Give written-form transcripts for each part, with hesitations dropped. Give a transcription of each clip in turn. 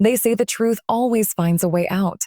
They say the truth always finds a way out.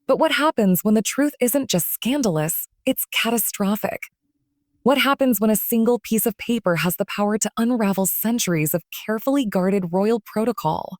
But what happens when the truth isn't just scandalous, it's catastrophic? What happens when a single piece of paper has the power to unravel centuries of carefully guarded royal protocol?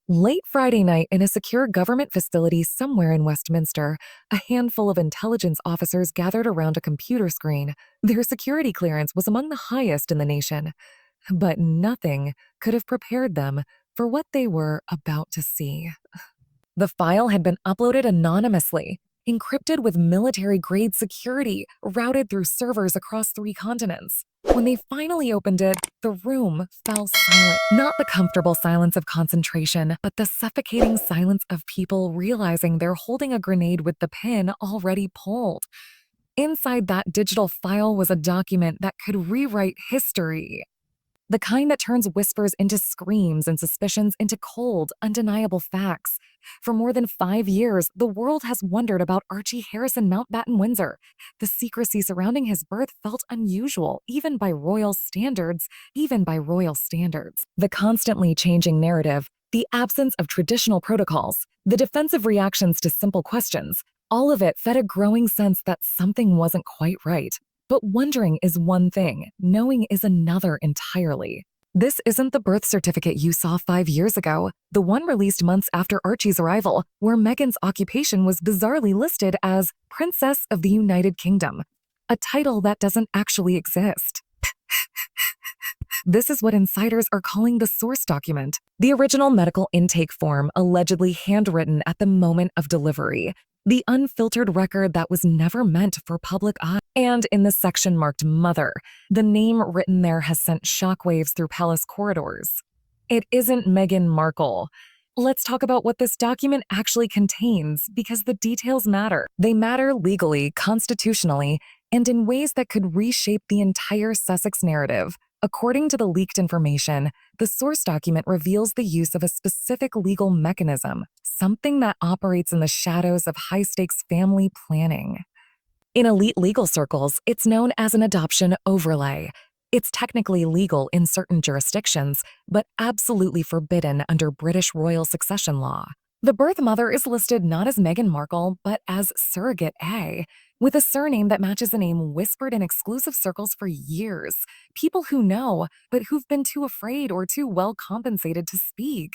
Late Friday night in a secure government facility somewhere in Westminster, a handful of intelligence officers gathered around a computer screen. Their security clearance was among the highest in the nation, but nothing could have prepared them for what they were about to see. The file had been uploaded anonymously, encrypted with military-grade security, routed through servers across 3 continents. When they finally opened it, the room fell silent. Not the comfortable silence of concentration, but the suffocating silence of people realizing they're holding a grenade with the pin already pulled. Inside that digital file was a document that could rewrite history. The kind that turns whispers into screams and suspicions into cold, undeniable facts. For more than 5 years, the world has wondered about Archie Harrison Mountbatten Windsor. The secrecy surrounding his birth felt unusual, even by royal standards. The constantly changing narrative, the absence of traditional protocols, the defensive reactions to simple questions, all of it fed a growing sense that something wasn't quite right. But wondering is one thing, knowing is another entirely. This isn't the birth certificate you saw 5 years ago, the one released months after Archie's arrival, where Meghan's occupation was bizarrely listed as Princess of the United Kingdom, a title that doesn't actually exist. This is what insiders are calling the source document, the original medical intake form allegedly handwritten at the moment of delivery, the unfiltered record that was never meant for public eye. And in the section marked Mother, the name written there has sent shockwaves through palace corridors. It isn't Meghan Markle. Let's talk about what this document actually contains, because the details matter. They matter legally, constitutionally, and in ways that could reshape the entire Sussex narrative. According to the leaked information, the source document reveals the use of a specific legal mechanism, something that operates in the shadows of high-stakes family planning. In elite legal circles, it's known as an adoption overlay. It's technically legal in certain jurisdictions, but absolutely forbidden under British royal succession law. The birth mother is listed not as Meghan Markle, but as Surrogate A, with a surname that matches a name whispered in exclusive circles for years. People who know, but who've been too afraid or too well compensated to speak.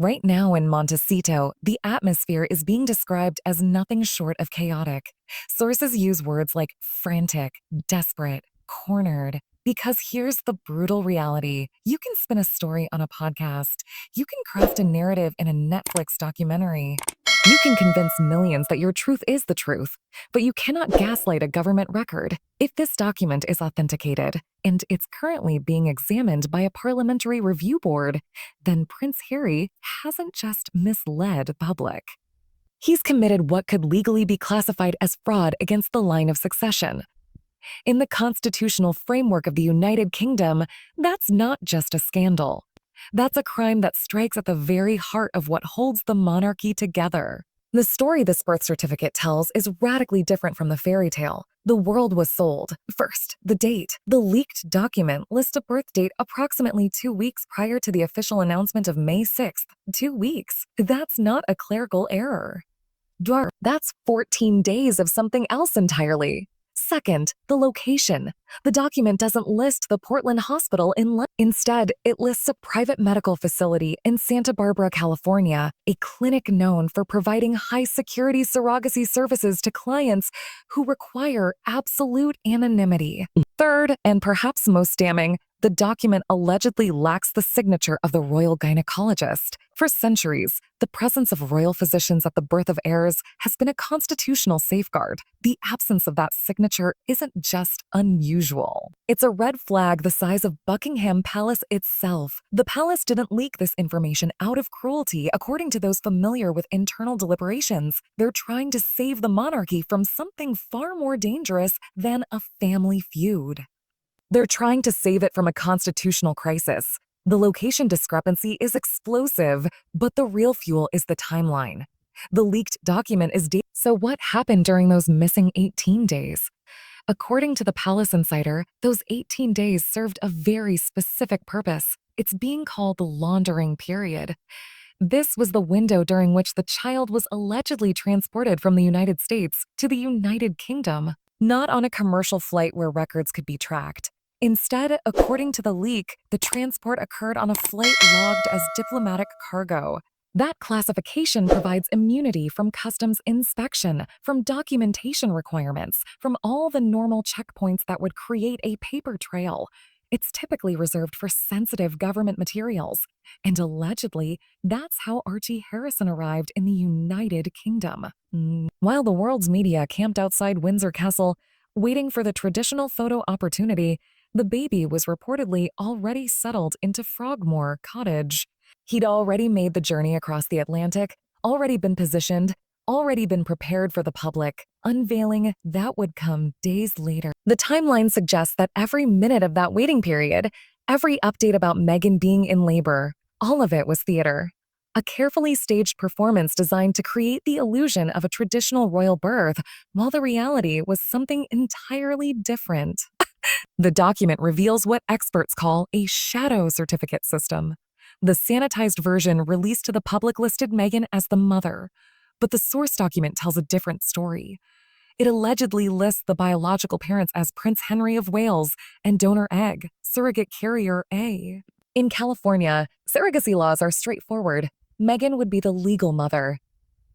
Right now in Montecito, the atmosphere is being described as nothing short of chaotic. Sources use words like frantic, desperate, cornered. Because here's the brutal reality. You can spin a story on a podcast. You can craft a narrative in a Netflix documentary. You can convince millions that your truth is the truth, but you cannot gaslight a government record. If this document is authenticated, and it's currently being examined by a parliamentary review board, then Prince Harry hasn't just misled the public. He's committed what could legally be classified as fraud against the line of succession. In the constitutional framework of the United Kingdom, that's not just a scandal. That's a crime that strikes at the very heart of what holds the monarchy together. The story this birth certificate tells is radically different from the fairy tale. The world was sold. First, the date. The leaked document lists a birth date approximately 2 weeks prior to the official announcement of May 6th. 2 weeks. That's not a clerical error. That's 14 days of something else entirely. Second, the location. The document doesn't list the Portland Hospital in London. Instead, it lists a private medical facility in Santa Barbara, California, a clinic known for providing high-security surrogacy services to clients who require absolute anonymity. Third, and perhaps most damning, the document allegedly lacks the signature of the royal gynecologist. For centuries, the presence of royal physicians at the birth of heirs has been a constitutional safeguard. The absence of that signature isn't just unusual. It's a red flag the size of Buckingham Palace itself. The palace didn't leak this information out of cruelty, according to those familiar with internal deliberations. They're trying to save the monarchy from something far more dangerous than a family feud. They're trying to save it from a constitutional crisis. The location discrepancy is explosive, but the real fuel is the timeline. The leaked document is dated. So what happened during those missing 18 days? According to the Palace Insider, those 18 days served a very specific purpose. It's being called the laundering period. This was the window during which the child was allegedly transported from the United States to the United Kingdom, not on a commercial flight where records could be tracked. Instead, according to the leak, the transport occurred on a flight logged as diplomatic cargo. That classification provides immunity from customs inspection, from documentation requirements, from all the normal checkpoints that would create a paper trail. It's typically reserved for sensitive government materials. And allegedly, that's how Archie Harrison arrived in the United Kingdom. While the world's media camped outside Windsor Castle, waiting for the traditional photo opportunity, the baby was reportedly already settled into Frogmore Cottage. He'd already made the journey across the Atlantic, already been positioned, already been prepared for the public. Unveiling that would come days later. The timeline suggests that every minute of that waiting period, every update about Meghan being in labor, all of it was theater. A carefully staged performance designed to create the illusion of a traditional royal birth, while the reality was something entirely different. The document reveals what experts call a shadow certificate system. The sanitized version released to the public listed Meghan as the mother, but the source document tells a different story. It allegedly lists the biological parents as Prince Henry of Wales and donor egg, surrogate carrier A. In California, surrogacy laws are straightforward. Meghan would be the legal mother.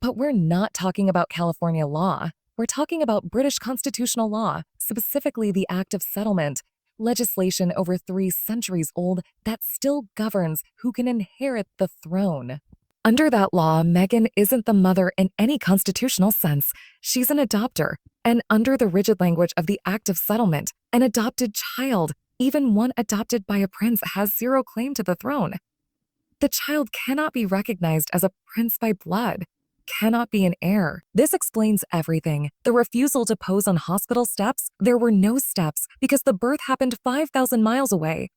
But we're not talking about California law. We're talking about British constitutional law, specifically the Act of Settlement, legislation over 3 centuries old that still governs who can inherit the throne. Under that law, Meghan isn't the mother in any constitutional sense. She's an adopter. And under the rigid language of the Act of Settlement, an adopted child, even one adopted by a prince, has zero claim to the throne. The child cannot be recognized as a prince by blood, cannot be an heir. This explains everything. The refusal to pose on hospital steps, there were no steps because the birth happened 5,000 miles away.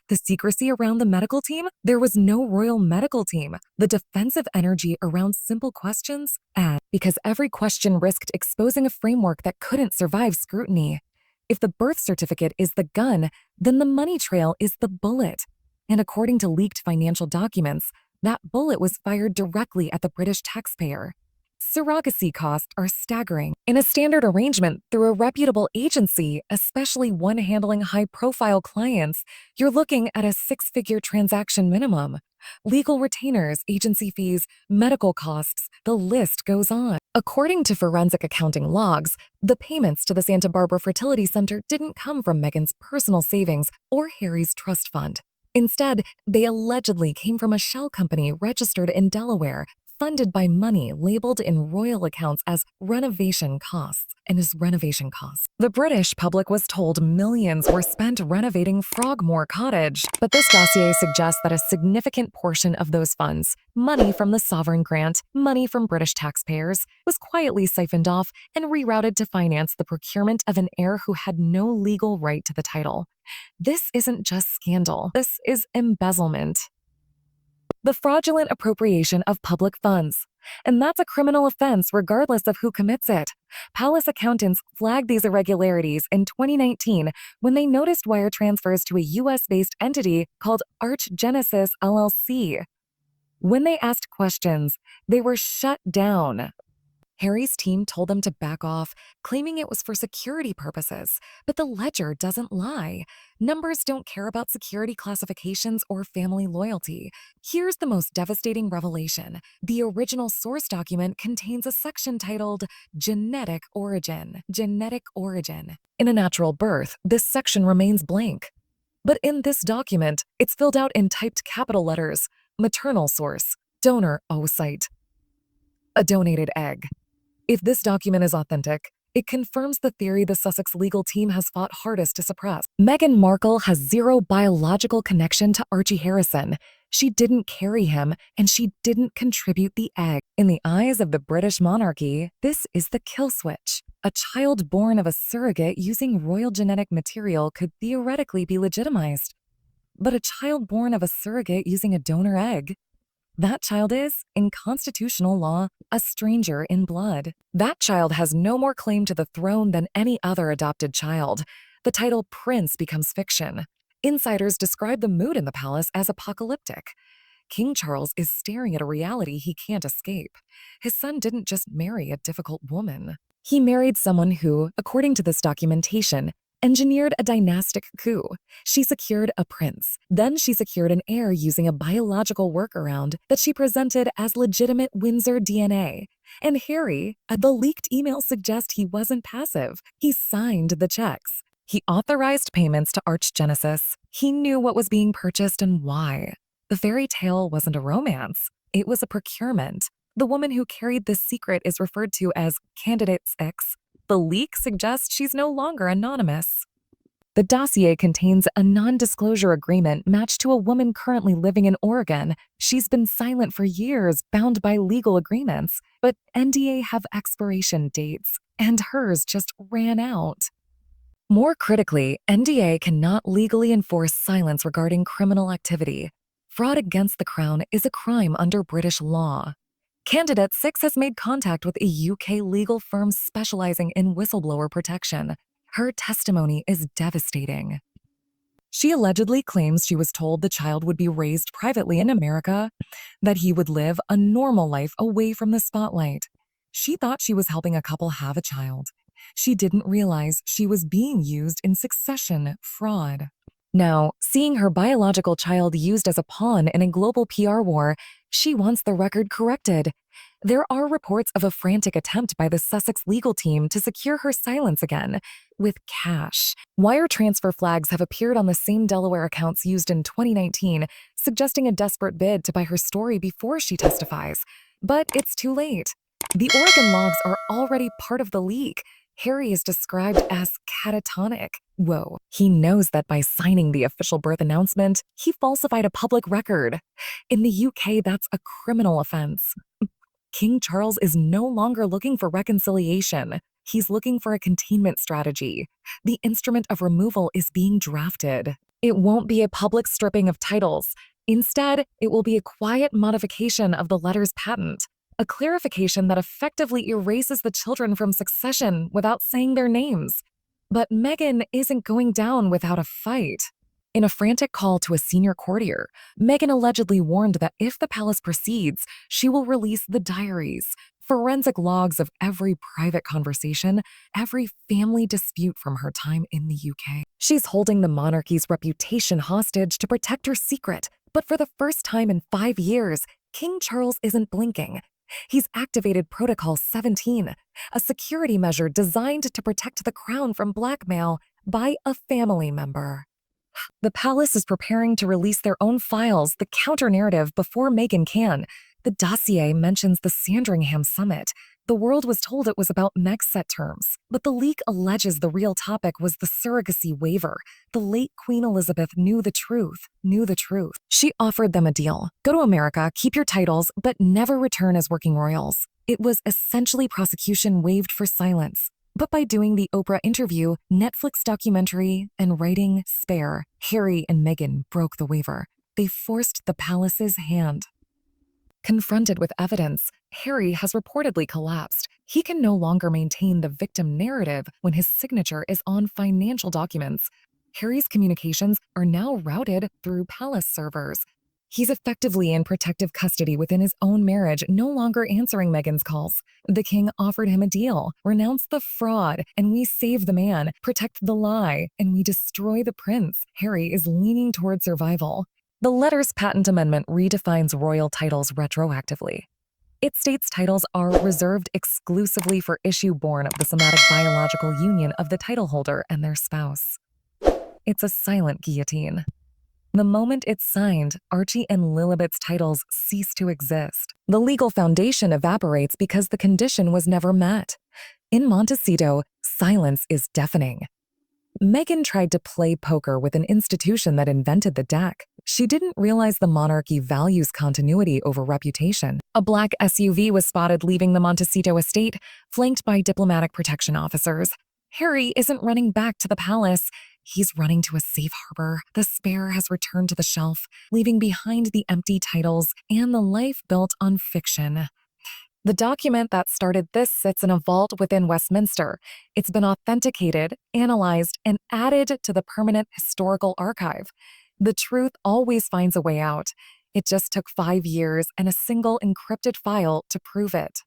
The secrecy around the medical team, there was no royal medical team. The defensive energy around simple questions, and because every question risked exposing a framework that couldn't survive scrutiny. If the birth certificate is the gun, then the money trail is the bullet. And according to leaked financial documents, that bullet was fired directly at the British taxpayer. Surrogacy costs are staggering. In a standard arrangement through a reputable agency, especially one handling high-profile clients, you're looking at a 6-figure transaction minimum. Legal retainers, agency fees, medical costs, the list goes on. According to forensic accounting logs, the payments to the Santa Barbara Fertility Center didn't come from Meghan's personal savings or Harry's trust fund. Instead, they allegedly came from a shell company registered in Delaware, funded by money labeled in royal accounts as renovation costs. The British public was told millions were spent renovating Frogmore Cottage, but this dossier suggests that a significant portion of those funds, money from the sovereign grant, money from British taxpayers, was quietly siphoned off and rerouted to finance the procurement of an heir who had no legal right to the title. This isn't just scandal, this is embezzlement. The fraudulent appropriation of public funds. And that's a criminal offense regardless of who commits it. Palace accountants flagged these irregularities in 2019 when they noticed wire transfers to a US-based entity called Archgenesis LLC. When they asked questions, they were shut down. Harry's team told them to back off, claiming it was for security purposes, but the ledger doesn't lie. Numbers don't care about security classifications or family loyalty. Here's the most devastating revelation. The original source document contains a section titled Genetic Origin. In a natural birth, this section remains blank. But in this document, it's filled out in typed capital letters. Maternal source, donor oocyte, a donated egg. If this document is authentic, it confirms the theory the Sussex legal team has fought hardest to suppress. Meghan Markle has zero biological connection to Archie Harrison. She didn't carry him, and she didn't contribute the egg. In the eyes of the British monarchy, this is the kill switch. A child born of a surrogate using royal genetic material could theoretically be legitimized. But a child born of a surrogate using a donor egg? That child is, in constitutional law, a stranger in blood. That child has no more claim to the throne than any other adopted child. The title prince becomes fiction. Insiders describe the mood in the palace as apocalyptic. King Charles is staring at a reality he can't escape. His son didn't just marry a difficult woman. He married someone who, according to this documentation, engineered a dynastic coup. She secured a prince. Then she secured an heir using a biological workaround that she presented as legitimate Windsor DNA. And Harry, the leaked emails suggest he wasn't passive. He signed the checks. He authorized payments to Archgenesis. He knew what was being purchased and why. The fairy tale wasn't a romance. It was a procurement. The woman who carried this secret is referred to as Candidate's X. The leak suggests she's no longer anonymous. The dossier contains a non-disclosure agreement matched to a woman currently living in Oregon. She's been silent for years, bound by legal agreements, but NDA have expiration dates, and hers just ran out. More critically, NDA cannot legally enforce silence regarding criminal activity. Fraud against the Crown is a crime under British law. Candidate 6 has made contact with a UK legal firm specializing in whistleblower protection. Her testimony is devastating. She allegedly claims she was told the child would be raised privately in America, that he would live a normal life away from the spotlight. She thought she was helping a couple have a child. She didn't realize she was being used in succession fraud. Now, seeing her biological child used as a pawn in a global PR war, she wants the record corrected. There are reports of a frantic attempt by the Sussex legal team to secure her silence again, with cash. Wire transfer flags have appeared on the same Delaware accounts used in 2019, suggesting a desperate bid to buy her story before she testifies. But it's too late. The Oregon logs are already part of the leak. Harry is described as catatonic. Whoa, he knows that by signing the official birth announcement, he falsified a public record. In the UK, that's a criminal offense. King Charles is no longer looking for reconciliation. He's looking for a containment strategy. The instrument of removal is being drafted. It won't be a public stripping of titles. Instead, it will be a quiet modification of the letter's patent. A clarification that effectively erases the children from succession without saying their names. But Meghan isn't going down without a fight. In a frantic call to a senior courtier, Meghan allegedly warned that if the palace proceeds, she will release the diaries, forensic logs of every private conversation, every family dispute from her time in the UK. She's holding the monarchy's reputation hostage to protect her secret, but for the first time in 5 years, King Charles isn't blinking. He's activated Protocol 17, a security measure designed to protect the crown from blackmail by a family member. The palace is preparing to release their own files, the counter-narrative, before Meghan can. The dossier mentions the Sandringham summit. The world was told it was about Meg's set terms, but the leak alleges the real topic was the surrogacy waiver. The late Queen Elizabeth knew the truth. She offered them a deal. Go to America, keep your titles, but never return as working royals. It was essentially prosecution waived for silence. But by doing the Oprah interview, Netflix documentary, and writing Spare, Harry and Meghan broke the waiver. They forced the palace's hand. Confronted with evidence, Harry has reportedly collapsed. He can no longer maintain the victim narrative when his signature is on financial documents. Harry's communications are now routed through palace servers. He's effectively in protective custody within his own marriage, no longer answering Meghan's calls. The king offered him a deal: renounce the fraud, and we save the man; protect the lie, and we destroy the prince. Harry is leaning toward survival. The letter's patent amendment redefines royal titles retroactively. It states titles are reserved exclusively for issue born of the somatic biological union of the title holder and their spouse. It's a silent guillotine. The moment it's signed, Archie and Lilibet's titles cease to exist. The legal foundation evaporates because the condition was never met. In Montecito, silence is deafening. Meghan tried to play poker with an institution that invented the deck. She didn't realize the monarchy values continuity over reputation. A black SUV was spotted leaving the Montecito estate, flanked by diplomatic protection officers. Harry isn't running back to the palace. He's running to a safe harbor. The Spare has returned to the shelf, leaving behind the empty titles and the life built on fiction. The document that started this sits in a vault within Westminster. It's been authenticated, analyzed, and added to the permanent historical archive. The truth always finds a way out. It just took 5 years and a single encrypted file to prove it.